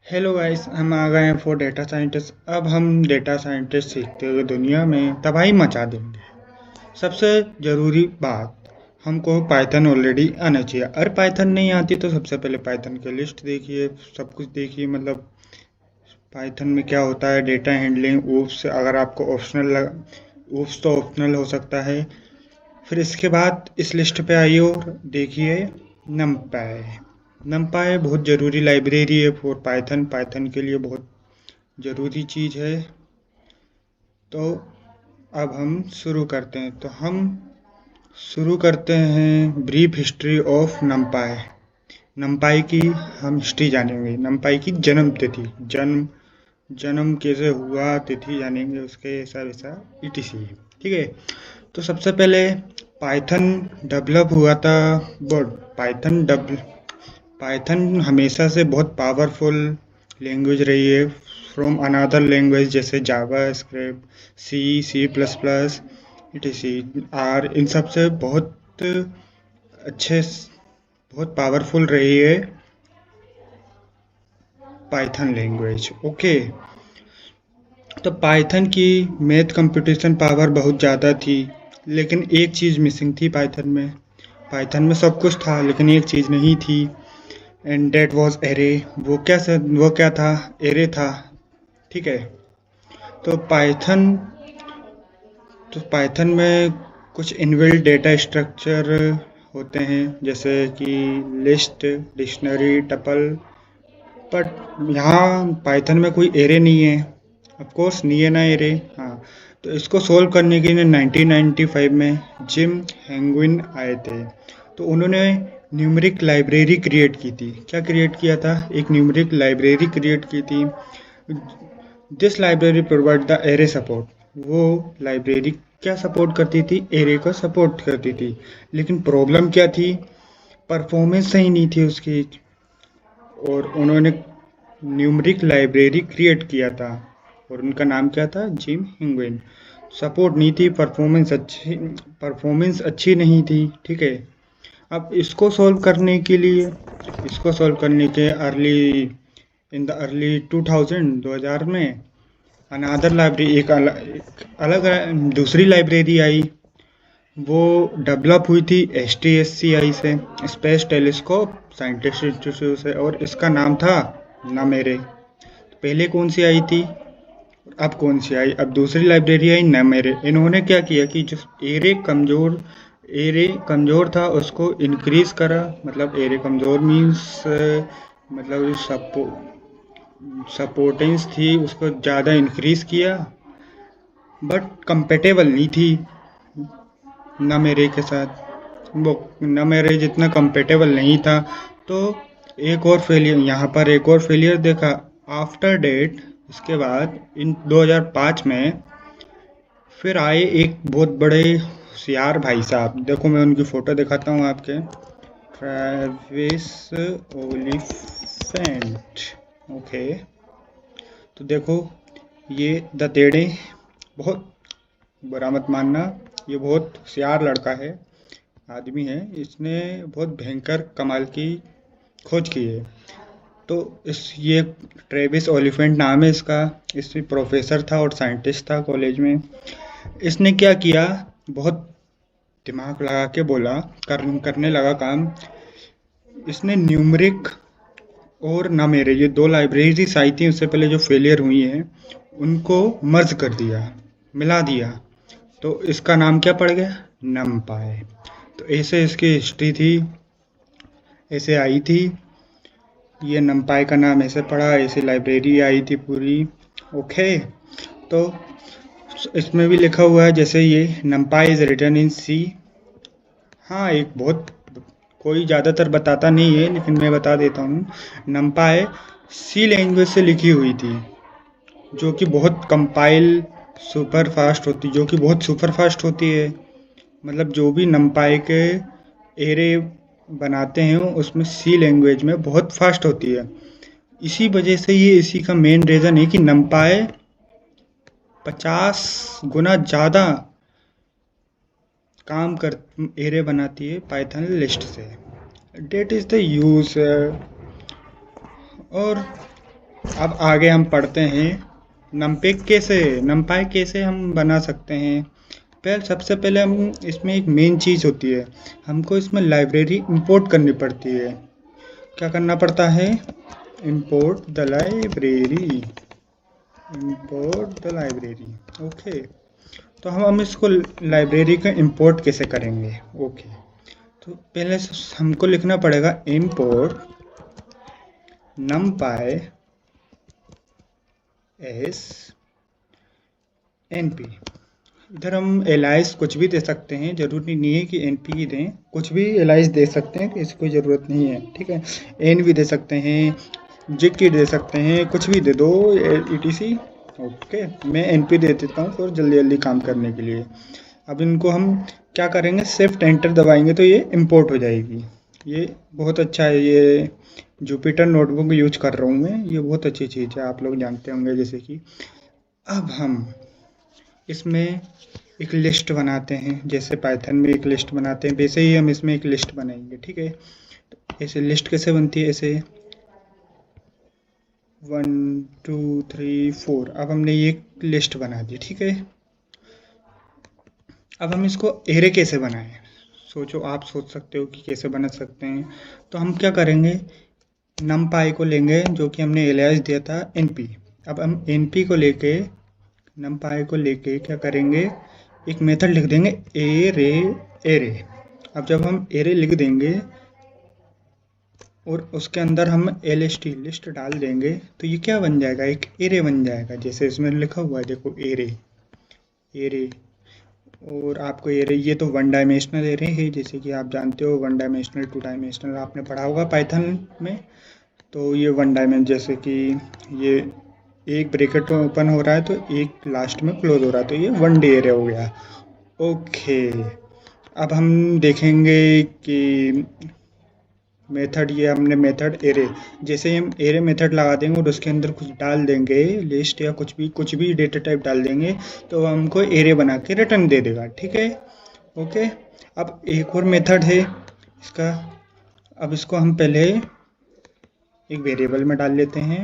Hello guys, हम आ गए हैं फॉर डेटा साइंटिस्ट। अब हम डेटा साइंटिस्ट सीखते हुए दुनिया में तबाही मचा देंगे। सबसे ज़रूरी बात, हमको पाइथन ऑलरेडी आना चाहिए। अगर पाइथन नहीं आती तो सबसे पहले पाइथन की लिस्ट देखिए, सब कुछ देखिए। मतलब पाइथन में क्या होता है, डेटा हैंडलिंग, ऊप्स। अगर आपको ऊप्स तो ऑप्शनल हो सकता है। फिर इसके बाद इस लिस्ट पे आइए और देखिए नमपाई। नमपाई बहुत ज़रूरी लाइब्रेरी है फॉर पाइथन। पाइथन के लिए बहुत ज़रूरी चीज़ है। तो अब हम शुरू करते हैं। तो हम शुरू करते हैं ब्रीफ हिस्ट्री ऑफ नमपाई। नमपाई की हम हिस्ट्री जानेंगे। नमपाई की जन्म तिथि, जन्म जन्म कैसे हुआ, तिथि जानेंगे, उसके ऐसा वैसा ETC। ठीक है। तो सबसे पहले पाइथन डेवलप हुआ था। वर्ड पाइथन हमेशा से बहुत पावरफुल लैंग्वेज रही है फ्रॉम अनदर लैंग्वेज, जैसे जावा स्क्रिप्ट, C++, ETC इन सब से बहुत अच्छे, बहुत पावरफुल रही है पाइथन लैंग्वेज। ओके। तो पाइथन की मैथ कंप्यूटेशन पावर बहुत ज़्यादा थी, लेकिन एक चीज़ मिसिंग थी पाइथन में। पाइथन में सब कुछ था लेकिन एक चीज़ नहीं थी, एंड डेट वाज एरे। वो क्या था? एरे था। ठीक है। तो पाइथन में कुछ इनबिल्ट डेटा स्ट्रक्चर होते हैं, जैसे कि लिस्ट, डिक्शनरी, टपल। बट यहाँ पाइथन में कोई एरे नहीं है। ऑफ कोर्स नहीं है ना एरे। हाँ। तो इसको सोल्व करने के लिए 1995 में जिम हेंगुइन आए थे। तो उन्होंने न्यूमेरिक लाइब्रेरी क्रिएट की थी। क्या क्रिएट किया था? एक न्यूमेरिक लाइब्रेरी क्रिएट की थी। This library provide the array support. वो लाइब्रेरी क्या सपोर्ट करती थी? एरे को सपोर्ट करती थी। लेकिन प्रॉब्लम क्या थी? परफॉर्मेंस सही नहीं थी उसकी। और उन्होंने न्यूमेरिक लाइब्रेरी क्रिएट किया था और उनका नाम क्या था? जिम हिंगुइन। सपोर्ट नहीं थी, परफॉर्मेंस अच्छी नहीं थी। ठीक है। अब इसको सॉल्व करने के इन द अर्ली 2000 में अनादर लाइब्रेरी, एक अलग दूसरी लाइब्रेरी आई। वो डेवलप हुई थी STSCI से, स्पेस टेलीस्कोप साइंटिस्ट इंस्टीट्यूट से, और इसका नाम था नमेरे। पहले कौन सी आई थी? अब कौन सी आई? अब दूसरी लाइब्रेरी आई नमेरे। इन्होंने क्या किया कि जो एरे कमज़ोर था उसको इंक्रीज करा। मतलब एरे कमज़ोर मीन्स मतलब सपोर्टेंस थी, उसको ज़्यादा इंक्रीज किया। बट कंपेटेबल नहीं थी न मेरे के साथ। वो न मेरे जितना कंपेटेबल नहीं था। तो एक और फेलियर, यहाँ पर एक और फेलियर देखा आफ्टर डेट। इसके बाद इन 2005 में फिर आए एक बहुत बड़े होशियार भाई साहब। देखो मैं उनकी फ़ोटो दिखाता हूँ आपके। Travis Oliphant. ओके। तो देखो, ये द टेढ़े, बहुत बुरा मत मानना, ये बहुत होशियार लड़का है, आदमी है। इसने बहुत भयंकर कमाल की खोज की है। तो ये ट्रेविस ओलिफेंट नाम है इसका। इसमें प्रोफेसर था और साइंटिस्ट था कॉलेज में। इसने क्या किया? बहुत दिमाग लगा के करने लगा काम। इसने न्यूमरिक और ना मेरे, ये दो लाइब्रेरीज आई थी उससे पहले जो फेलियर हुई हैं, उनको मर्ज कर दिया, मिला दिया। तो इसका नाम क्या पड़ गया? नमपाई। तो ऐसे इसकी हिस्ट्री थी, ऐसे आई थी। ये नमपाई का नाम ऐसे पड़ा, ऐसे लाइब्रेरी आई थी पूरी। ओके। तो इसमें भी लिखा हुआ है, जैसे ये नमपाई इज रिटन इन सी। हाँ, एक बहुत, कोई ज़्यादातर बताता नहीं है लेकिन मैं बता देता हूँ। नमपाई सी लैंग्वेज से लिखी हुई थी, जो कि बहुत कंपाइल सुपर फास्ट होती, जो कि बहुत सुपर फास्ट होती है। मतलब जो भी नमपाई के एरे बनाते हैं उसमें सी लैंग्वेज में बहुत फास्ट होती है। इसी वजह से ये, इसी का मेन रीज़न है कि नमपाई 50 गुना ज़्यादा काम कर एरे बनाती है पाइथन लिस्ट से। That is the use. और अब आगे हम पढ़ते हैं नमपाई कैसे हम बना सकते हैं। सबसे पहले हम इसमें एक मेन चीज़ होती है, हमको इसमें लाइब्रेरी इंपोर्ट करनी पड़ती है। क्या करना पड़ता है? Import the library, import the library. Okay, तो हम इसको लाइब्रेरी का इंपोर्ट कैसे करेंगे? ओके, तो पहले हमको लिखना पड़ेगा इंपोर्ट numpy एस np। इधर हम एलाइस कुछ भी दे सकते हैं, जरूरी नहीं है कि np ही दें, कुछ भी एलाइस दे सकते हैं, इसकी कोई ज़रूरत नहीं है। ठीक है, n भी दे सकते हैं, जिक की दे सकते हैं, कुछ भी दे दो, etc। ओके, मैं np दे देता हूँ और जल्दी जल्दी काम करने के लिए। अब इनको हम क्या करेंगे, शिफ्ट एंटर दबाएंगे तो ये इंपोर्ट हो जाएगी। ये बहुत अच्छा है, ये जुपिटर नोटबुक यूज कर रहा हूँ मैं, ये बहुत अच्छी चीज़ है, आप लोग जानते होंगे। जैसे कि अब हम इसमें एक लिस्ट बनाते हैं, जैसे पाइथन में एक लिस्ट बनाते हैं वैसे ही हम इसमें एक लिस्ट बनाएंगे। ठीक है, तो ऐसे लिस्ट कैसे बनती है? ऐसे 1 2 3 4। अब हमने ये लिस्ट बना दी। ठीक है, अब हम इसको एरे कैसे बनाएं? सोचो, आप सोच सकते हो कि कैसे बना सकते हैं। तो हम क्या करेंगे, numpy को लेंगे जो कि हमने एलियास दिया था np। अब हम np को लेके numpy को लेके क्या करेंगे, एक मेथड लिख देंगे एरे। अब जब हम एरे लिख देंगे और उसके अंदर हम lst लिस्ट डाल देंगे तो ये क्या बन जाएगा, एक एरे बन जाएगा, जैसे इसमें लिखा हुआ है, देखो एरे। और आपको एरे, ये तो वन डायमेंशनल एरे है, जैसे कि आप जानते हो, वन डायमेंशनल, टू डायमेंशनल आपने पढ़ा होगा पाइथन में। तो ये वन डायमेंशन, जैसे कि ये एक ब्रैकेट ओपन हो रहा है तो एक लास्ट में क्लोज हो रहा है, तो ये वन डे एरे हो गया। ओके, अब हम देखेंगे कि मेथड, ये हमने मेथड एरे, जैसे हम एरे मेथड लगा देंगे और उसके अंदर कुछ डाल देंगे, लिस्ट या कुछ भी डेटा टाइप डाल देंगे तो हमको एरे बना के रिटर्न दे देगा। ठीक है, ओके। अब एक और मेथड है इसका, अब इसको हम पहले एक वेरिएबल में डाल लेते हैं।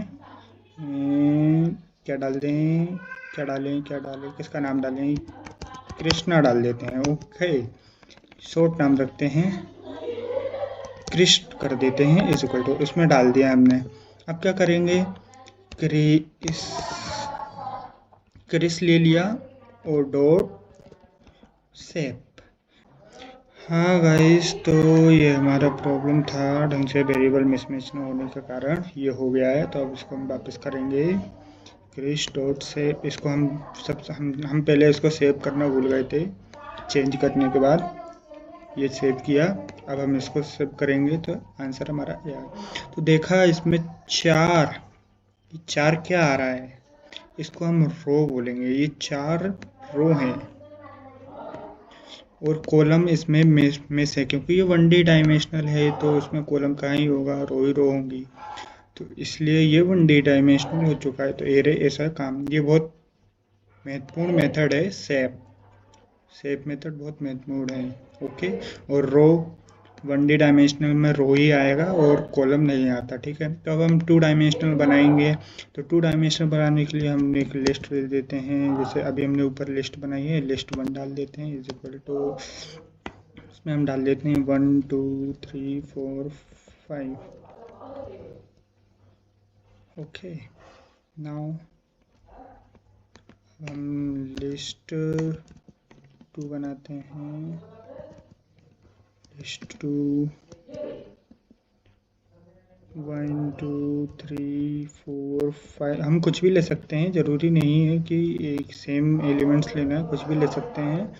क्या डाल दें, क्या डालें, किसका नाम डालें? कृष्णा डाल देते हैं। ओके, शॉर्ट नाम रखते हैं, कृष्ण कर देते हैं, इज इक्वल टू, इसमें डाल दिया हमने। अब क्या करेंगे, क्रिस ले लिया और डॉट सेव। हाँ गाइस, तो ये हमारा प्रॉब्लम था, ढंग से वेरिएबल मिसमैच न होने के कारण ये हो गया है। तो अब इसको हम वापस करेंगे, क्रिस डॉट सेव। इसको हम पहले इसको सेव करना भूल गए थे, चेंज करने के बाद ये सेव किया। अब हम इसको सेव करेंगे तो आंसर हमारा आया। तो देखा इसमें चार क्या आ रहा है, इसको हम रो बोलेंगे, ये 4 रो हैं और कॉलम इसमें में से, क्योंकि ये वन डी डायमेंशनल है तो उसमें कॉलम कहाँ ही होगा, रो ही रो होंगी, तो इसलिए ये वन डी डायमेंशनल हो चुका है। तो एरे ऐसा काम, ये बहुत महत्वपूर्ण मेथड है, सेप मेथड बहुत महत्वपूर्ण है। ओके, और रो वन डी डायमेंशनल में रो ही आएगा और कॉलम नहीं आता। ठीक है, तो अब हम टू डायमेंशनल बनाएंगे। तो टू डायमेंशनल बनाने के लिए हम एक लिस्ट दे देते हैं, जैसे अभी हमने ऊपर लिस्ट बनाई है, लिस्ट 1 डाल देते हैं, इज इक्वल टू, उसमें हम डाल देते हैं 1 2 3 4 5। ओके, नाउ हम लिस्ट 2 बनाते हैं, लिस्ट 2 1 2 3 4 5। हम कुछ भी ले सकते हैं, ज़रूरी नहीं है कि एक सेम एलिमेंट्स लेना है, कुछ भी ले सकते हैं।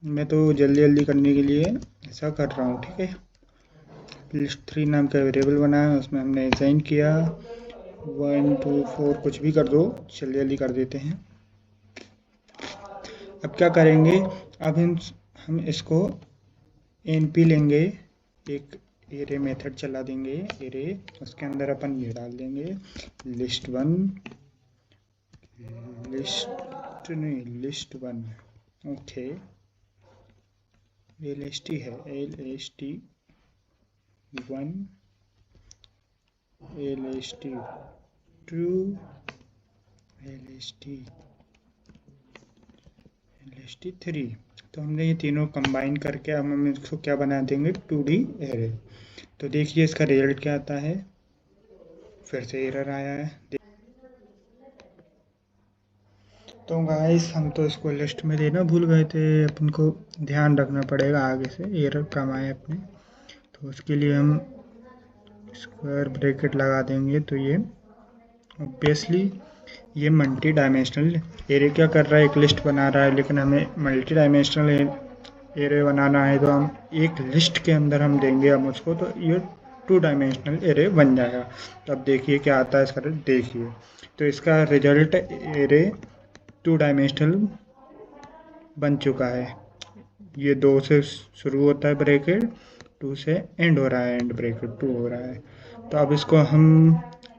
मैं तो जल्दी जल्दी करने के लिए ऐसा कर रहा हूँ। ठीक है, लिस्ट 3 नाम का वेरिएबल बनाया, उसमें हमने असाइन किया 1 2 4, कुछ भी कर दो, जल्दी जल्दी कर देते हैं। अब क्या करेंगे, अब हम इसको np लेंगे, एक एरे मेथड चला देंगे, एरे, उसके अंदर अपन ये डाल देंगे लिस्ट 1। ओके, lst है, lst 1 lst टू LST 3। तो हमने ये तीनों कंबाइन करके अब हम इसको क्या बना देंगे 2D एरे। तो देखिए इसका रिजल्ट क्या आता है। फिर से एरर आया है। तो गाइस हम तो इसको लिस्ट में देना भूल गए थे, अपन को ध्यान रखना पड़ेगा आगे से एरर कम आए अपने। तो उसके लिए हम स्क्वायर ब्रैकेट लगा देंगे। तो ये ऑब्वियसली ये मल्टी डायमेंशनल एरे क्या कर रहा है, एक लिस्ट बना रहा है, लेकिन हमें मल्टी डायमेंशनल एरे बनाना है तो हम एक लिस्ट के अंदर हम देंगे हम उसको, तो ये 2 डायमेंशनल एरे बन जाएगा। तो अब देखिए क्या आता है इसका, देखिए तो इसका रिजल्ट एरे 2 डायमेंशनल बन चुका है। ये 2 से शुरू होता है ब्रैकेट, 2 से एंड हो रहा है, एंड ब्रैकेट 2 हो रहा है। तो अब इसको हम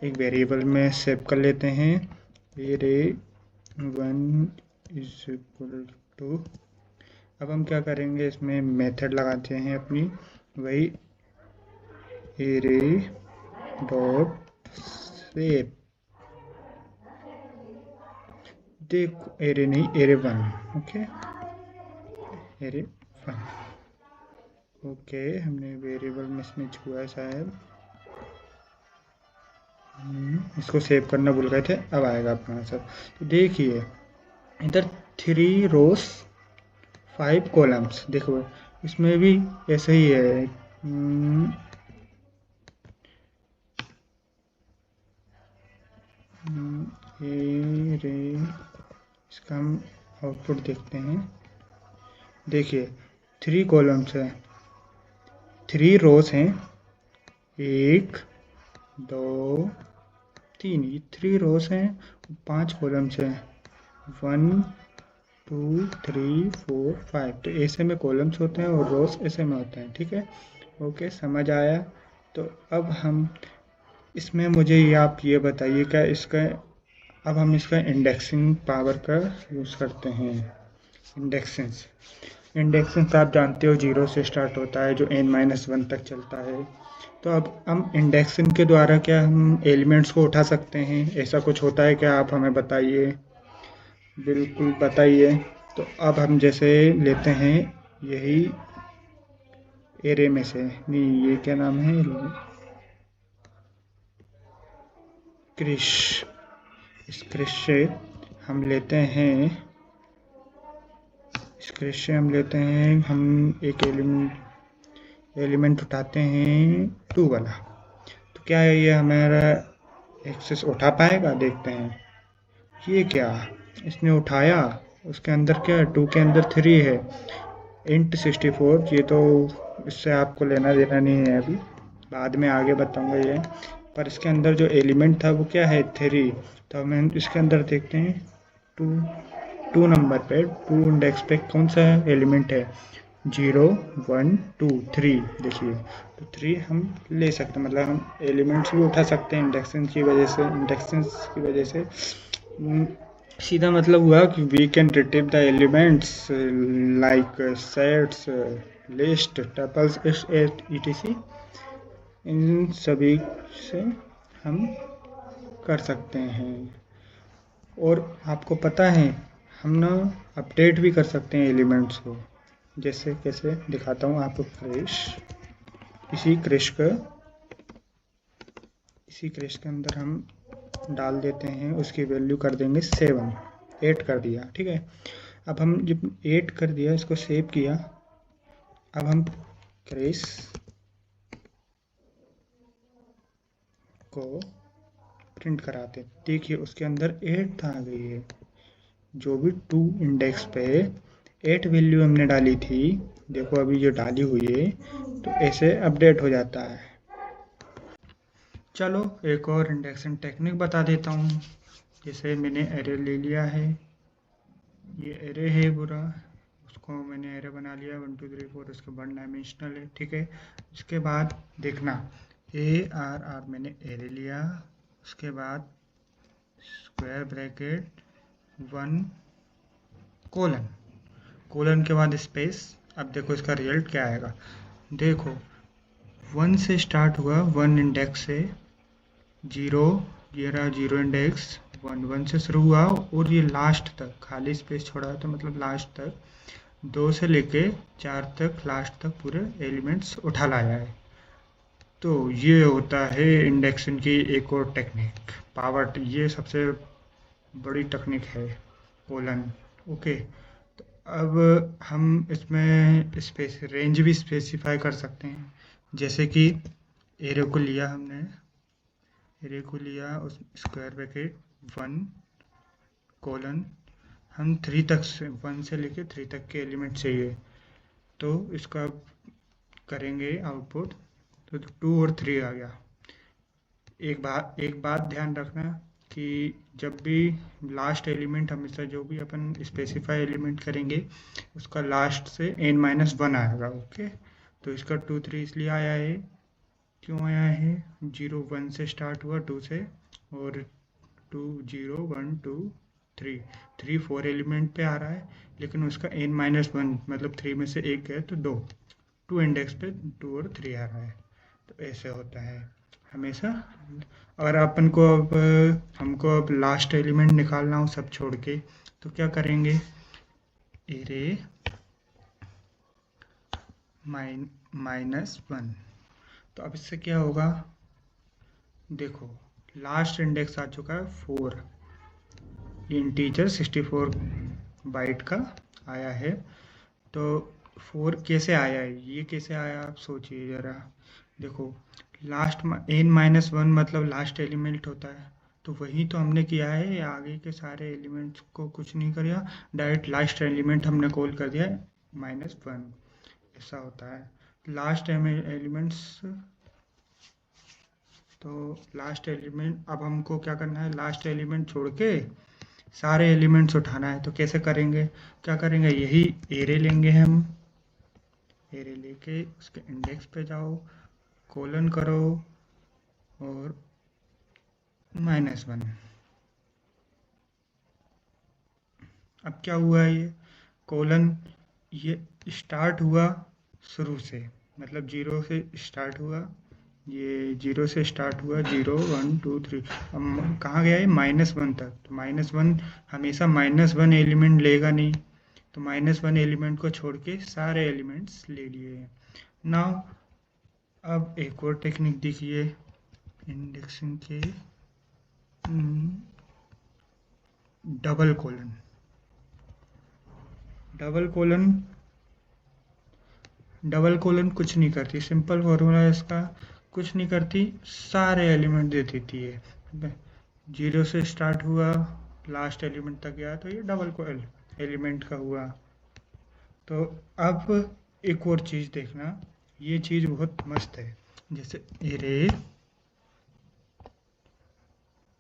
एक वेरिएबल में सेव कर लेते हैं। एरे 1 इज इक्वल टू, अब हम क्या करेंगे इसमें मेथड लगाते हैं अपनी, वही एरे डॉट सेव। देखो एरे नहीं, एरे 1, ओके एरे 1, ओके हमने वेरिएबल में स्विच हुआ है शायद, इसको सेव करना भूल गए थे, अब आएगा अपना आंसर। तो देखिए इधर 3 रोज 5 कॉलम्स, देखो इसमें भी ऐसे ही है। एरे, इसका हम आउटपुट देखते हैं। देखिए 3 कॉलम्स हैं, 3 रोज हैं, 1 2 3, ये 3 रोज हैं, 5 कॉलम्स हैं, 1 2 3 4 5। तो ऐसे में कॉलम्स होते हैं और रोज ऐसे में होते हैं, ठीक है, ओके समझ आया। तो अब हम इसमें मुझे आप ये बताइए क्या इसका, अब हम इसका इंडेक्सिंग पावर का यूज़ करते हैं। इंडेक्सेंस आप जानते हो 0 से स्टार्ट होता है, जो n-1 तक चलता है। तो अब हम इंडेक्सिंग के द्वारा क्या हम एलिमेंट्स को उठा सकते हैं, ऐसा कुछ होता है क्या, आप हमें बताइए, बिल्कुल बताइए। तो अब हम जैसे लेते हैं यही एरे में से, नहीं ये क्या नाम है, क्रिश, इस क्रिश से हम लेते हैं, इस क्रिश से हम लेते हैं, हम एक एलिमेंट उठाते हैं 2 वाला। तो क्या है ये हमारा एक्सेस उठा पाएगा, देखते हैं। ये क्या इसने उठाया, उसके अंदर क्या है, 2 के अंदर 3 है, इंट 64। ये तो इससे आपको लेना देना नहीं है, अभी बाद में आगे बताऊंगा ये। पर इसके अंदर जो एलिमेंट था वो क्या है 3। तो हम इसके अंदर देखते हैं 2 नंबर पे, 2 इंडेक्स पे कौन सा एलिमेंट है, 0 1 2 3। देखिए तो 3 हम ले सकते हैं, मतलब हम एलिमेंट्स भी उठा सकते हैं इंडेक्सेस की वजह से। सीधा मतलब हुआ कि we can retrieve the elements like sets, list, tuples, etc। इन सभी से हम कर सकते हैं। और आपको पता है हम ना अपडेट भी कर सकते हैं एलिमेंट्स को, जैसे कैसे दिखाता हूँ आपको। इसी क्रिश के अंदर हम डाल देते हैं, उसकी वैल्यू कर देंगे 7, 8 कर दिया, ठीक है। अब हम जब 8 कर दिया, इसको सेव किया, अब हम क्रिश को प्रिंट कराते, देखिए उसके अंदर 8 आ गई है, जो भी 2 इंडेक्स पे 8 वैल्यू हमने डाली थी, देखो अभी जो डाली हुई है, तो ऐसे अपडेट हो जाता है। चलो एक और इंडेक्सिंग टेक्निक बता देता हूँ। जैसे मैंने एरे ले लिया है, ये एरे है पूरा, उसको मैंने एरे बना लिया 1 2 3 4, उसके 1 डायमेंशनल है, ठीक है। उसके बाद देखना ARR मैंने एरे लिया, उसके बाद स्क्वायर ब्रैकेट 1 कोलन के बाद स्पेस। अब देखो इसका रिजल्ट क्या आएगा, देखो 1 से स्टार्ट हुआ, 1 इंडेक्स से 0 ये रहा 0 इंडेक्स 1 से शुरू हुआ और ये लास्ट तक खाली स्पेस छोड़ा है, तो मतलब लास्ट तक 2 से लेके 4 तक लास्ट तक पूरे एलिमेंट्स उठा लाया है। तो ये होता है इंडेक्सिंग की एक और टेक्निक, पावर। ये सबसे बड़ी टेक्निक है, कोलन। ओके, तो अब हम इसमें स्पेस रेंज भी स्पेसिफाई कर सकते हैं। जैसे कि एरे को लिया हमने, एरे को लिया, उस स्क्वायर ब्रैकेट 1 कोलन, हम 3 तक से 1 से लेके 3 तक के एलिमेंट चाहिए, तो इसका करेंगे आउटपुट, तो 2 और 3 आ गया। एक बात ध्यान रखना कि जब भी लास्ट एलिमेंट, हमेशा जो भी अपन स्पेसिफाई एलिमेंट करेंगे उसका लास्ट से n-1 आएगा। ओके, तो इसका 2 3 इसलिए आया है, क्यों आया है, 0 1 से स्टार्ट हुआ 2 से, और 2 0 1 2 3 3 4 एलिमेंट पे आ रहा है, लेकिन उसका n-1 मतलब 3 में से एक है, तो 2 इंडेक्स पे 2 और 3 आ रहा है। तो ऐसे होता है हमेशा। और अपन को अब हमको अब लास्ट एलिमेंट निकालना हो सब छोड़ के, तो क्या करेंगे, एरे -1। तो अब इससे क्या होगा, देखो लास्ट इंडेक्स आ चुका है 4, इंटीजर 64 बाइट का आया है। तो 4 कैसे आया है, ये कैसे आया, आप सोचिए ज़रा। देखो लास्ट n-1 मतलब लास्ट एलिमेंट होता है, तो वही तो हमने किया है, आगे के सारे एलिमेंट्स को कुछ नहीं किया, डायरेक्ट लास्ट एलिमेंट हमने कॉल कर दिया -1। ऐसा होता है लास्ट एलिमेंट्स। तो लास्ट एलिमेंट, अब हमको क्या करना है, लास्ट एलिमेंट छोड़ के सारे एलिमेंट्स उठाना है। तो कैसे करेंगे, क्या करेंगे, यही एरे लेंगे हम, एरे लेके उसके इंडेक्स पे जाओ, कोलन करो और -1। अब क्या हुआ, ये कोलन, ये स्टार्ट हुआ शुरू से, मतलब 0 से स्टार्ट हुआ, ये 0 से स्टार्ट हुआ, 0 1 2 3, अब कहाँ गया है, -1 तक। तो -1 हमेशा -1 एलिमेंट लेगा नहीं, तो -1 एलिमेंट को छोड़ के सारे एलिमेंट्स ले लिए हैं। नाउ अब एक और टेक्निक देखिए इंडेक्सिंग के, डबल कोलन। डबल कोलन कुछ नहीं करती, सिंपल फॉर्मूला है इसका, कुछ नहीं करती, सारे एलिमेंट दे देती है। 0 से स्टार्ट हुआ, लास्ट एलिमेंट तक गया, तो ये डबल कोलन एलिमेंट का हुआ। तो अब एक और चीज़ देखना, ये चीज़ बहुत मस्त है, जैसे एरे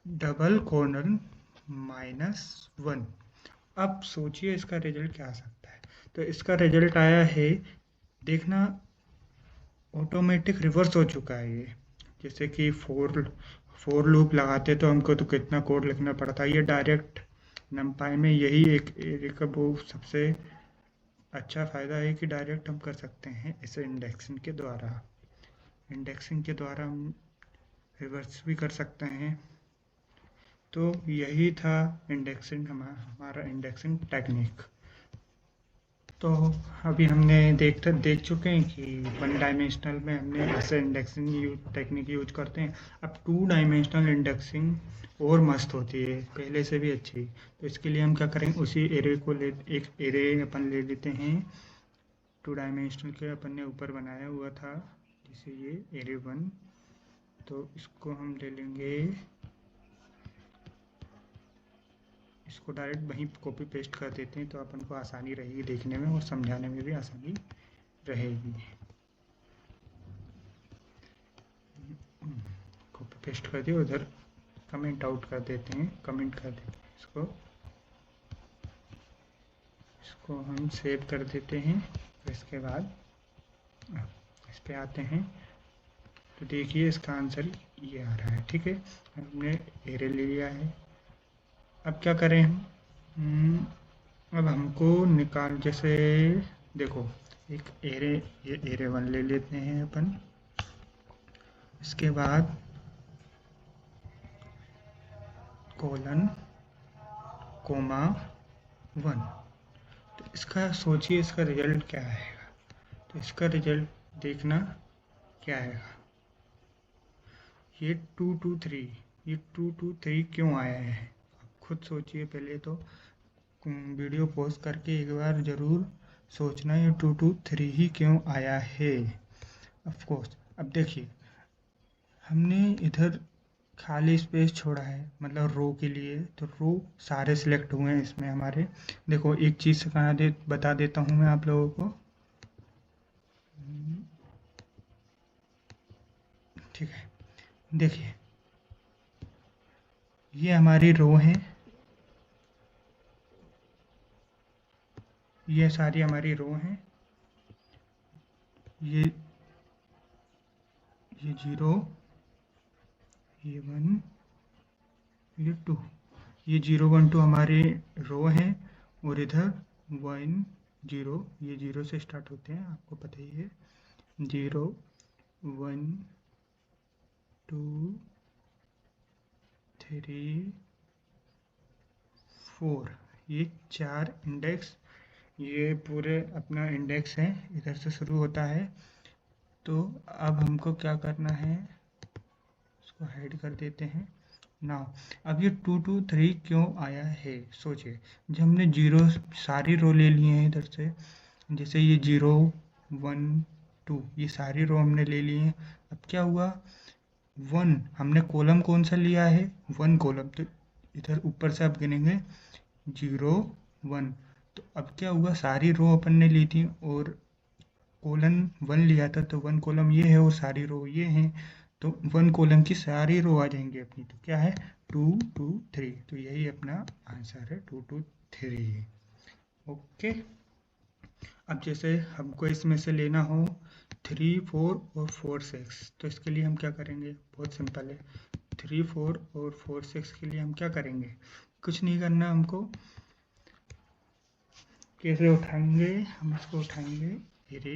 डबल कोलन -1। अब सोचिए इसका रिजल्ट क्या आ सकता है। तो इसका रिजल्ट आया है, देखना ऑटोमेटिक रिवर्स हो चुका है ये। जैसे कि फोर लूप लगाते तो हमको तो कितना कोड लिखना पड़ता है, ये डायरेक्ट नमपाई में यही एक एरे का वो सबसे अच्छा फ़ायदा है कि डायरेक्ट हम कर सकते हैं इसे इंडेक्सिंग के द्वारा। इंडेक्सिंग के द्वारा हम रिवर्स भी कर सकते हैं। तो यही था इंडेक्सिंग, हमारा इंडेक्सिंग टेक्निक। तो अभी हमने देख चुके हैं कि 1 डायमेंशनल में हमने ऐसे इंडेक्सिंग टेक्निक यूज करते हैं। अब 2 डायमेंशनल इंडेक्सिंग और मस्त होती है, पहले से भी अच्छी। तो इसके लिए हम क्या करेंगे, उसी एरे को एक एरे अपन ले लेते हैं 2 डायमेंशनल के, अपन ने ऊपर बनाया हुआ था, जैसे ये एरे 1। तो इसको हम ले लेंगे, इसको डायरेक्ट वहीं कॉपी पेस्ट कर देते हैं, तो अपन को आसानी रहेगी देखने में और समझाने में भी आसानी रहेगी। कॉपी पेस्ट कर दिए, उधर कमेंट आउट कर देते हैं, कमेंट कर देते हैं, इसको हम सेव कर देते हैं। तो इसके बाद इस पे आते हैं, तो देखिए इसका आंसर ये आ रहा है। ठीक है, हमने एरे ले लिया है। अब क्या करें हम, अब हमको निकाल, जैसे देखो एक एरे, ये एरे 1 ले लेते हैं अपन। इसके बाद कोलन कोमा 1। तो इसका सोचिए इसका रिजल्ट क्या आएगा। तो इसका रिजल्ट देखना क्या आएगा। ये 2 2 3, ये 2 2 3 क्यों आया है आप खुद सोचिए। पहले तो वीडियो पॉज करके एक बार ज़रूर सोचना ये 2 2 3 ही क्यों आया है। ऑफ कोर्स अब देखिए हमने इधर खाली स्पेस छोड़ा है मतलब रो के लिए, तो रो सारे सिलेक्ट हुए हैं इसमें हमारे। देखो एक चीज़ बता देता हूँ मैं आप लोगों को। ठीक है, देखिए ये हमारी रो है, ये सारी हमारी रो हैं। ये 0, ये 1, ये 2, ये 0 1 2 हमारे रो हैं। और इधर 1 0, ये 0 से स्टार्ट होते हैं आपको पता ही है। 0 1 2 3 4, ये 4 इंडेक्स, ये पूरे अपना इंडेक्स है, इधर से शुरू होता है। तो अब हमको क्या करना है, इसको हाइड कर देते हैं ना। अब ये 2 2 3 क्यों आया है सोचिए। जब हमने 0 सारी रो ले लिए हैं इधर से, जैसे ये 0 1 2 ये सारी रो हमने ले ली हैं। अब क्या हुआ 1, हमने कॉलम कौन सा लिया है 1 कॉलम, तो इधर ऊपर से आप गिनेंगे 0 1। तो अब क्या हुआ सारी रो अपन ने ली थी और कॉलम 1 लिया था, तो 1 कॉलम ये है और सारी रो ये हैं। तो 1 कॉलम की सारी रो आ जाएंगी अपनी। तो क्या है 2 2 3, तो यही अपना आंसर है 2 2 3। ओके, अब जैसे हमको इसमें से लेना हो 3 4 और 4 6, तो इसके लिए हम क्या करेंगे, बहुत सिंपल है। 3 4 और 4 6 के लिए हम क्या करेंगे, कुछ नहीं करना हमको। कैसे उठाएंगे, हम इसको उठाएंगे रे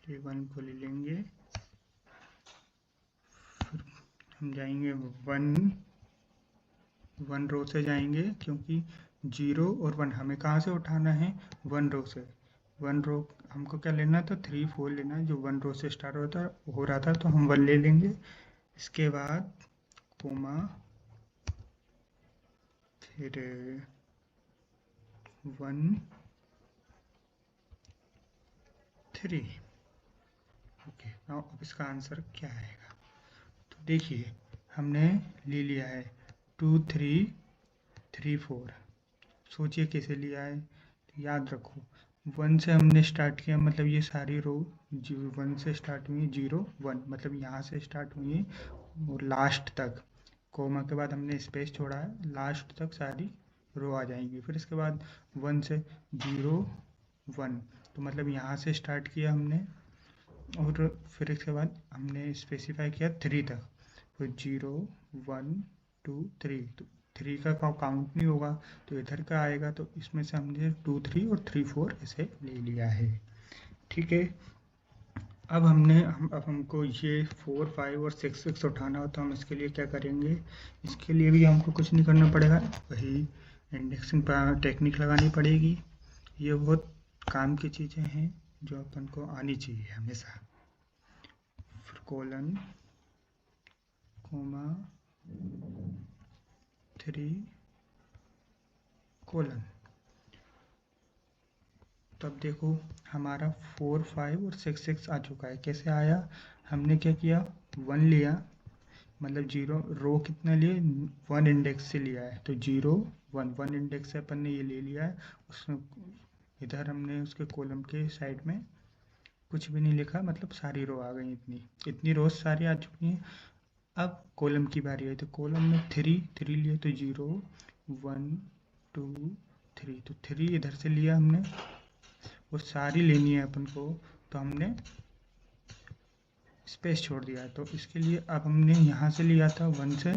1 को ले लेंगे, फिर हम जाएंगे 1 रो से जाएंगे, क्योंकि 0 और 1 हमें कहाँ से उठाना है 1 रो से। 1 रो हमको क्या लेना था 3 4 लेना है, जो 1 रो से स्टार्ट हो रहा था, तो हम 1 ले लेंगे। इसके बाद कोमा, फिर 1 3। ओके, अब इसका आंसर क्या आएगा। तो देखिए हमने ले लिया है 2 3 3 4। सोचिए कैसे लिया है, तो याद रखो 1 से हमने स्टार्ट किया, मतलब ये सारी रो 1 से स्टार्ट हुई, 0 1 मतलब यहाँ से स्टार्ट हुई है और लास्ट तक, कोमा के बाद हमने स्पेस छोड़ा है, लास्ट तक सारी रो आ जाएंगी। फिर इसके बाद 1 से 0 1, तो मतलब यहाँ से स्टार्ट किया हमने और फिर इसके बाद हमने स्पेसिफाई किया 3 तक, फिर 0 1 2 3, तो 3 का काउंट नहीं होगा तो इधर का आएगा। तो इसमें से हमने 2 3 और 3 4 ऐसे ले लिया है। ठीक है, अब हमको ये 4 5 और 6 6 उठाना हो, तो हम इसके लिए क्या करेंगे, इसके लिए भी हमको कुछ नहीं करना पड़ेगा, वही इंडेक्सिंग टेक्निक लगानी पड़ेगी। ये बहुत काम की चीज़ें हैं जो अपन को आनी चाहिए हमेशा। फिर कोलन कोमा 3 कोलन। तब देखो हमारा 4 5 और 6 6 आ चुका है। कैसे आया, हमने क्या किया 1 लिया, मतलब 0 रो कितना लिए 1 इंडेक्स से लिया है, तो 0 1 1 इंडेक्स से अपन ने ये ले लिया है। उसमें इधर हमने उसके कॉलम के साइड में कुछ भी नहीं लिखा, मतलब सारी रो आ गई, इतनी इतनी रोज सारी आ चुकी हैं। अब कॉलम की बारी आई, तो कॉलम में 3 लिए, तो 0 1 2 3, तो 3 इधर से लिया हमने और सारी लेनी है अपन को, तो हमने स्पेस छोड़ दिया। तो इसके लिए अब हमने यहाँ से लिया था 1 से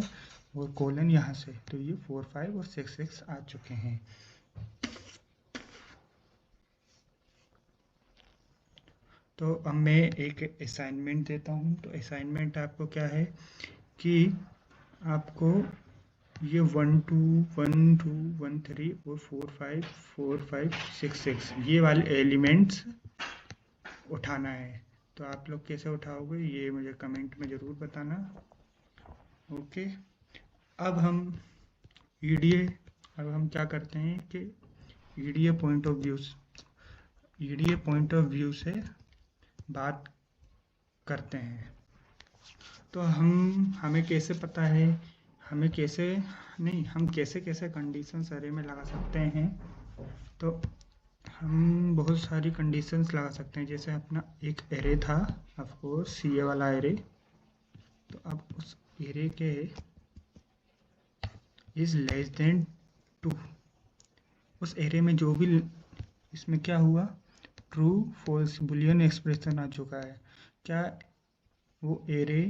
और कोलन यहाँ से, तो ये 4 5 और 6 6 आ चुके हैं। तो अब मैं एक असाइनमेंट देता हूँ। तो असाइनमेंट आपको क्या है कि आपको ये 1 2 1 2 1 3 और 4 5 6 6 ये वाले एलिमेंट्स उठाना है। तो आप लोग कैसे उठाओगे ये मुझे कमेंट में ज़रूर बताना। ओके, अब हम ईडीए अब हम क्या करते हैं कि ईडीए पॉइंट ऑफ व्यू से बात करते हैं। तो हमें कैसे पता है, हमें कैसे नहीं हम कैसे कैसे कंडीशंस अरे में लगा सकते हैं। तो हम बहुत सारी कंडीशंस लगा सकते हैं। जैसे अपना एक एरे था, ऑफ कोर्स सी ए वाला एरे। तो अब उस एरे के इज लेस देन 2, उस एरे में जो भी, इसमें क्या हुआ, ट्रू फॉल्स बुलियन एक्सप्रेशन आ चुका है। क्या वो एरे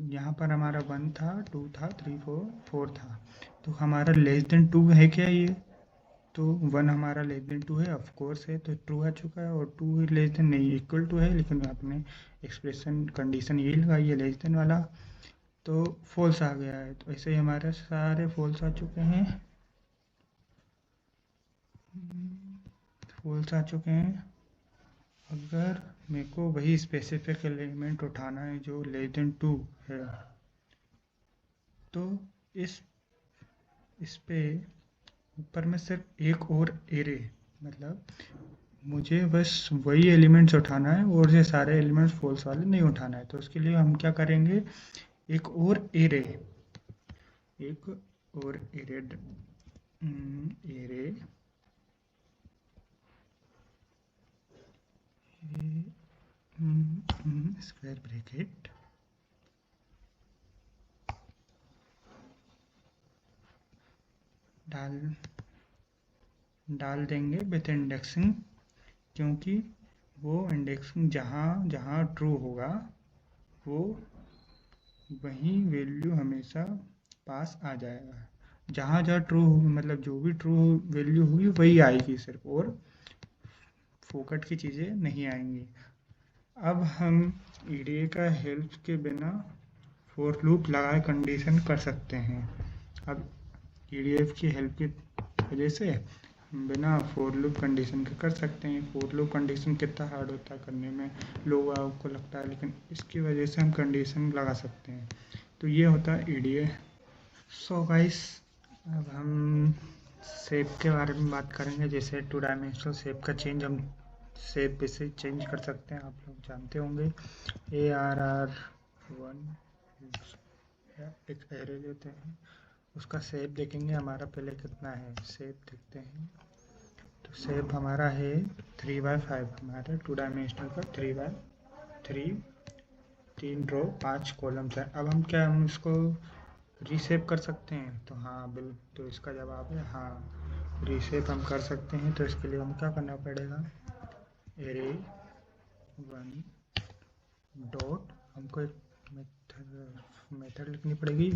यहाँ पर हमारा 1 था, 2 था, 3 4 था, तो हमारा लेस देन 2 है क्या ये? तो 1 हमारा लेस देन 2 है, ऑफ कोर्स है, तो ट्रू आ चुका है। और 2 लेस देन नहीं, इक्वल टू है, लेकिन आपने एक्सप्रेशन कंडीशन यही लगाई है लेस देन वाला, तो फॉल्स आ गया है। तो ऐसे ही हमारे सारे फॉल्स आ चुके हैं, फॉल्स आ चुके हैं। अगर मेरे को वही स्पेसिफिक एलिमेंट उठाना है जो लेस देन 2 है, तो इस पे ऊपर में सिर्फ एक और एरे, मतलब मुझे बस वही एलिमेंट्स उठाना है और ये सारे एलिमेंट्स फॉल्स वाले नहीं उठाना है। तो उसके लिए हम क्या करेंगे, एक और एरे एरे स्क्वायर ब्रैकेट डाल देंगे विथ इंडेक्सिंग, क्योंकि वो इंडेक्सिंग जहाँ जहाँ ट्रू होगा वो वही वैल्यू हमेशा पास आ जाएगा। जहाँ जहाँ ट्रू मतलब जो भी ट्रू वैल्यू होगी वही आएगी सिर्फ, और फोकट की चीज़ें नहीं आएंगी। अब हम ईडीए का हेल्प के बिना फॉर लूप लगाए कंडीशन कर सकते हैं। अब ईडीएफ की हेल्प की वजह से हम बिना फॉर लूप कंडीशन के कर सकते हैं। फॉर लूप कंडीशन कितना हार्ड होता है करने में, लोग आपको लगता है, लेकिन इसकी वजह से हम कंडीशन लगा सकते हैं। तो ये होता है ईडीए। सो गाइस, अब हम शेप के बारे में बात करेंगे। जैसे 2 डायमेंशनल शेप का चेंज हम शेप बेसिस चेंज कर सकते हैं, आप लोग जानते होंगे। ARR1 एक एरे लेते हैं, उसका शेप देखेंगे हमारा पहले कितना है, शेप देखते हैं। तो शेप हमारा है 3x5, हमारा 2 डायमेंशनल का 3x3, 3 रो 5 कॉलम्स है। अब हम इसको रीशेप कर सकते हैं? तो हाँ बिल तो इसका जवाब है हाँ, रीशेप हम कर सकते हैं। तो इसके लिए हम क्या करना पड़ेगा, एरे 1 डॉट, हमको एक मेथड लिखनी पड़ेगी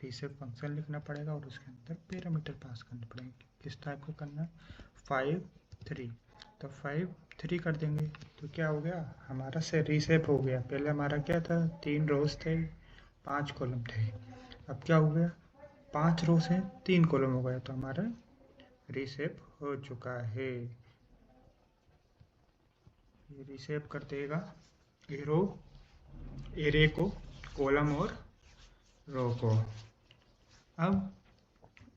रीशेप फंक्शन लिखना पड़ेगा, और उसके अंदर पैरामीटर पास करने पड़ेंगे। किस टाइप का करना है, 5 3, तो 5 3 कर देंगे। तो क्या हो गया, हमारा से रीशेप हो गया। पहले हमारा क्या था, 3 रोज थे, 5 कॉलम थे। अब क्या हो गया, 5 रो से 3 कॉलम हो गया, तो हमारा रीशेप हो चुका है। ये रीशेप कर देगा एरे को, कॉलम और रो को। अब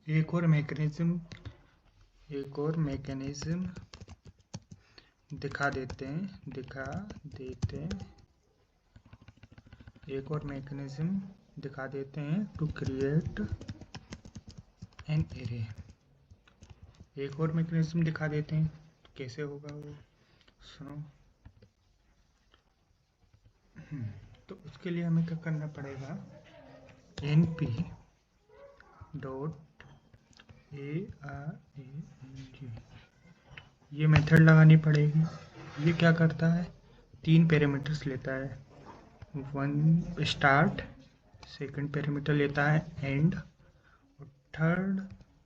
एक और मैकेनिज्म दिखा देते हैं टू क्रिएट एन एरे। एक और मैकेनिज्म दिखा देते हैं, तो कैसे होगा वो, सुनो। तो उसके लिए हमें क्या करना पड़ेगा, np डॉट arrang, ये मेथड लगानी पड़ेगी। ये क्या करता है, 3 पैरामीटर्स लेता है, 1 स्टार्ट, सेकंड पैरामीटर लेता है एंड, और थर्ड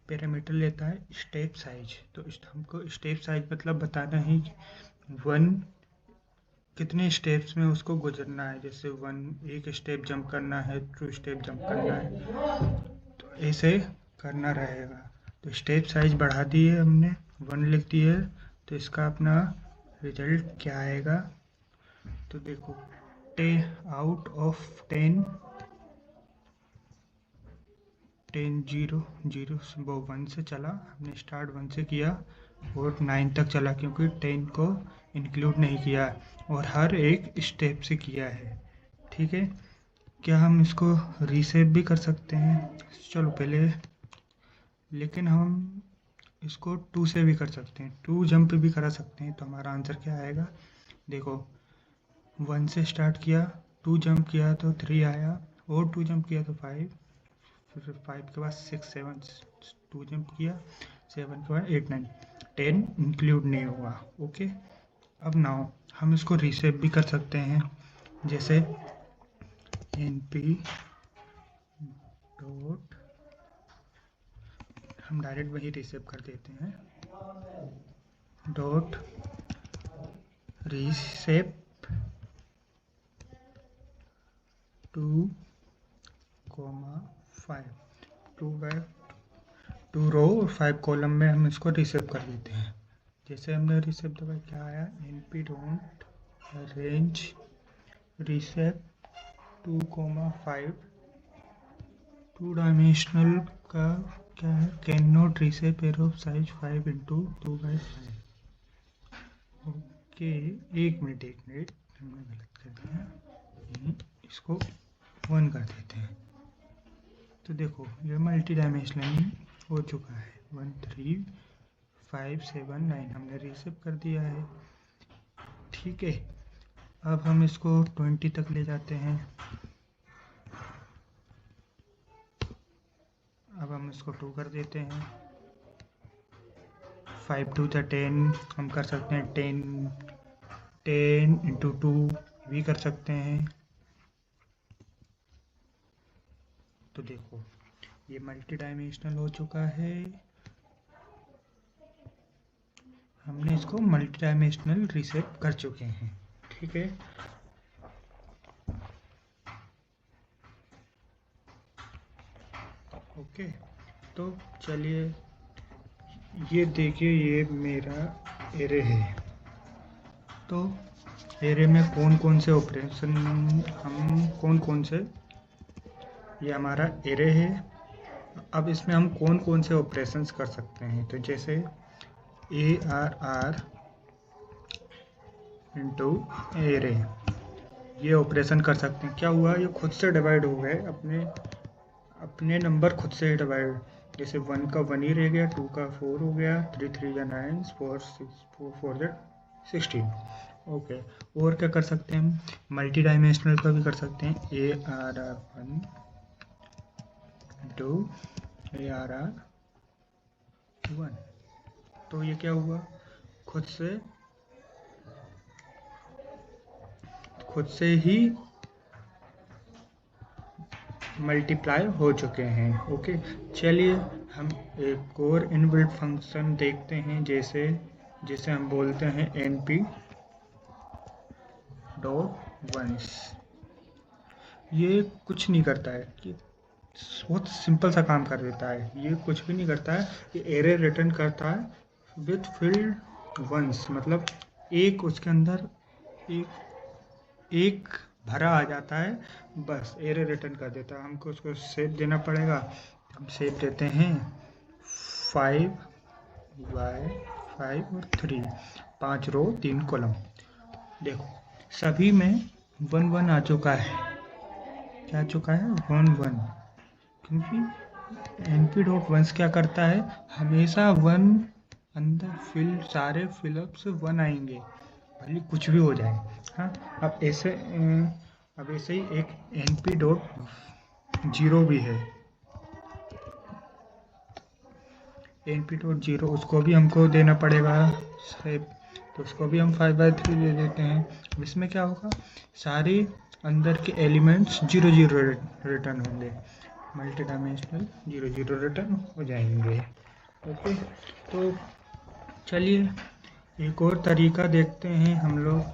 पैरामीटर लेता है स्टेप साइज। तो हमको स्टेप साइज मतलब बताना है कि 1 कितने स्टेप्स में उसको गुजरना है। जैसे एक स्टेप जंप करना है, 2 स्टेप जंप करना है, तो ऐसे करना रहेगा। तो स्टेप साइज बढ़ा दिए हमने, 1 लिख दिए। तो इसका अपना रिजल्ट क्या आएगा, तो देखो, आउट ऑफ 10 0 0 वो 1 से चला, हमने स्टार्ट 1 से किया और 9 तक चला, क्योंकि 10 को इंक्लूड नहीं किया और हर एक स्टेप से किया है। ठीक है, क्या हम इसको रीसेप भी कर सकते हैं? चलो पहले, लेकिन हम इसको 2 से भी कर सकते हैं, 2 जंप भी करा सकते हैं। तो हमारा आंसर क्या आएगा, देखो, 1 से स्टार्ट किया, 2 जंप किया तो 3 आया, और 2 जंप किया तो 5, फिर 5 के बाद 6 7, 2 जंप किया, 7 के बाद 8 9, 10 इंक्लूड नहीं हुआ। ओके, अब नाउ हम इसको रीसेप भी कर सकते हैं। जैसे np डॉट, हम डायरेक्ट वही रीसेप कर देते हैं, डॉट रीसेप 2, 5, 2 रो और 5 कॉलम में हम इसको रीसेप कर देते हैं। जैसे हमने रीसेप दबाया, क्या आया, np डोंट रेंज रीसेप 2, 5, 2 डायमेंशनल का क्या है, can not रीसेप arrow size 5 into 2/5। Okay, एक मिनट हमने गलत कर दिया, इसको 1 कर देते हैं। तो देखो, ये मल्टी डायमेंशनल हो चुका है। 1 3 5 7 9 हमने रीसेप कर दिया है। ठीक है, अब हम इसको 20 तक ले जाते हैं। अब हम इसको 2 कर देते हैं, 5 2 10, हम कर सकते हैं 10 इंटू 2 भी कर सकते हैं। तो देखो, ये मल्टी डायमेंशनल हो चुका है, हमने इसको मल्टी डायमेंशनल रीसेप कर चुके हैं। ठीक है, ओके, तो चलिए, ये देखिए, ये मेरा एरे है। तो एरे में कौन कौन से ऑपरेशन, हम कौन कौन से, ये हमारा एरे है। अब इसमें हम कौन कौन से ऑपरेशंस कर सकते हैं, तो जैसे ARR इंटू एरे, ये ऑपरेशन कर सकते हैं। क्या हुआ, ये खुद से डिवाइड हो गए, अपने नंबर खुद से डिवाइड। जैसे 1 का 1 ही रह गया, 2 का 4 हो गया, 3 3 या 9, 4 6 4 4 16। ओके, और क्या कर सकते हैं हम, मल्टी डायमेंशनल का भी कर सकते हैं, ARR1 इंटू ARR1। तो ये क्या हुआ, खुद से ही मल्टीप्लाई हो चुके हैं। ओके, चलिए हम एक और इनबिल्ट फंक्शन देखते हैं, जैसे हम बोलते हैं np डॉट वंस। ये कुछ नहीं करता है, ये बहुत सिंपल सा काम कर देता है। ये कुछ भी नहीं करता है, ये एरे रिटर्न करता है विथ फील्ड वंस, मतलब एक उसके अंदर एक भरा आ जाता है, बस एरे रिटर्न कर देता है। हमको उसको शेप देना पड़ेगा, हम शेप देते हैं 5 और 3, 5 रो 3 कॉलम। देखो, सभी में 1 1 आ चुका है। क्या आ चुका है, 1 1, क्योंकि np डॉट वंस क्या करता है, हमेशा 1 अंदर सारे फिलअप्स 1 आएंगे, भले कुछ भी हो जाए। हाँ, अब ऐसे ही एक np डॉट 0 भी है, np डॉट 0, उसको भी हमको देना पड़ेगा शेप, तो उसको भी हम 5/3 दे देते हैं। इसमें क्या होगा, सारे अंदर के एलिमेंट्स 0 0 रिटर्न होंगे, मल्टी डायमेंशनल 0 0 रिटर्न हो जाएंगे। ओके, तो चलिए एक और तरीका देखते हैं हम लोग,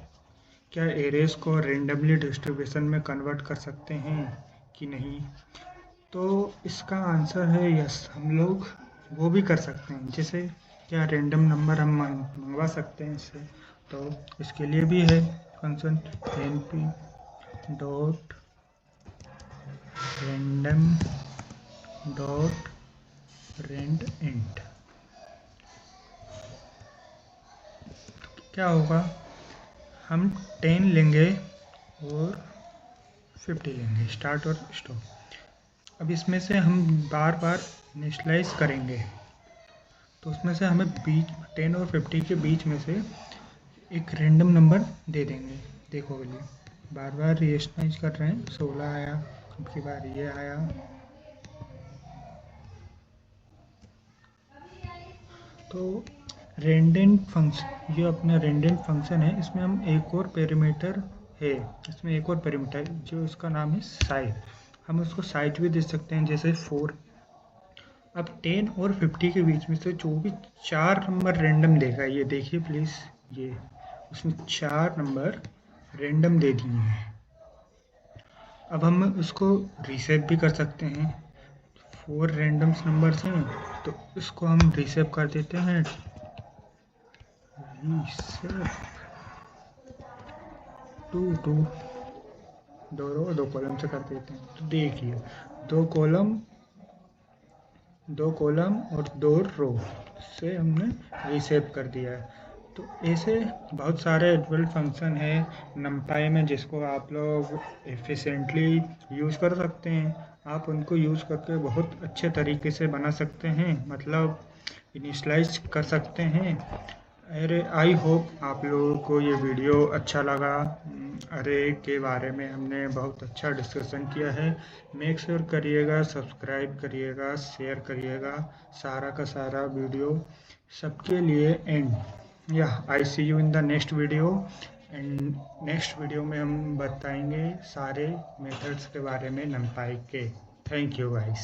क्या एरेज को रेंडमली डिस्ट्रीब्यूशन में कन्वर्ट कर सकते हैं कि नहीं? तो इसका आंसर है यस, हम लोग वो भी कर सकते हैं। जैसे क्या रेंडम नंबर हम मंगवा सकते हैं इससे, तो इसके लिए भी है function np dot random dot rand int. क्या होगा, हम 10 लेंगे और 50 लेंगे, स्टार्ट और स्टॉप। अब इसमें से हम बार बार इनिशियलाइज करेंगे, तो उसमें से हमें बीच 10 और 50 के बीच में से एक रैंडम नंबर दे देंगे। देखो बोलिए, बार बार रिएशनाइज कर रहे हैं। 16 आया, अब की बार ये आया, तो रेंडेंट फंक्शन, ये अपना रेंडेंट फंक्शन है, इसमें हम एक और पैरामीटर है, इसमें एक और पैरामीटर जो इसका नाम है साइज। हम उसको साइज भी दे सकते हैं, जैसे 4। अब 10 और 50 के बीच में से जो भी 4 नंबर रेंडम देगा, ये देखिए प्लीज़, ये उसने 4 नंबर रेंडम दे दिए हैं। अब हम उसको रीसेट भी कर सकते हैं। 4 रैंडम्स नंबर्स हैं, तो इसको हम रीसेट कर देते हैं। रीसेट टू दो कॉलम से कर देते हैं। तो देखिए, 2 कॉलम और 2 रो से हमने रीसेट कर दिया है। तो ऐसे बहुत सारे एडवांस फंक्शन है numpy में, जिसको आप लोग एफिशिएंटली यूज़ कर सकते हैं। आप उनको यूज़ करके बहुत अच्छे तरीके से बना सकते हैं, मतलब इनिशलाइज कर सकते हैं। अरे आई होप आप लोगों को ये वीडियो अच्छा लगा। अरे के बारे में हमने बहुत अच्छा डिस्कशन किया है। मेक श्योर करिएगा, सब्सक्राइब करिएगा, शेयर करिएगा, सारा का सारा वीडियो सबके लिए। And yeah I see you in the next video. And next video में हम बताएंगे सारे मेथड्स के बारे में numpy के। Thank you guys.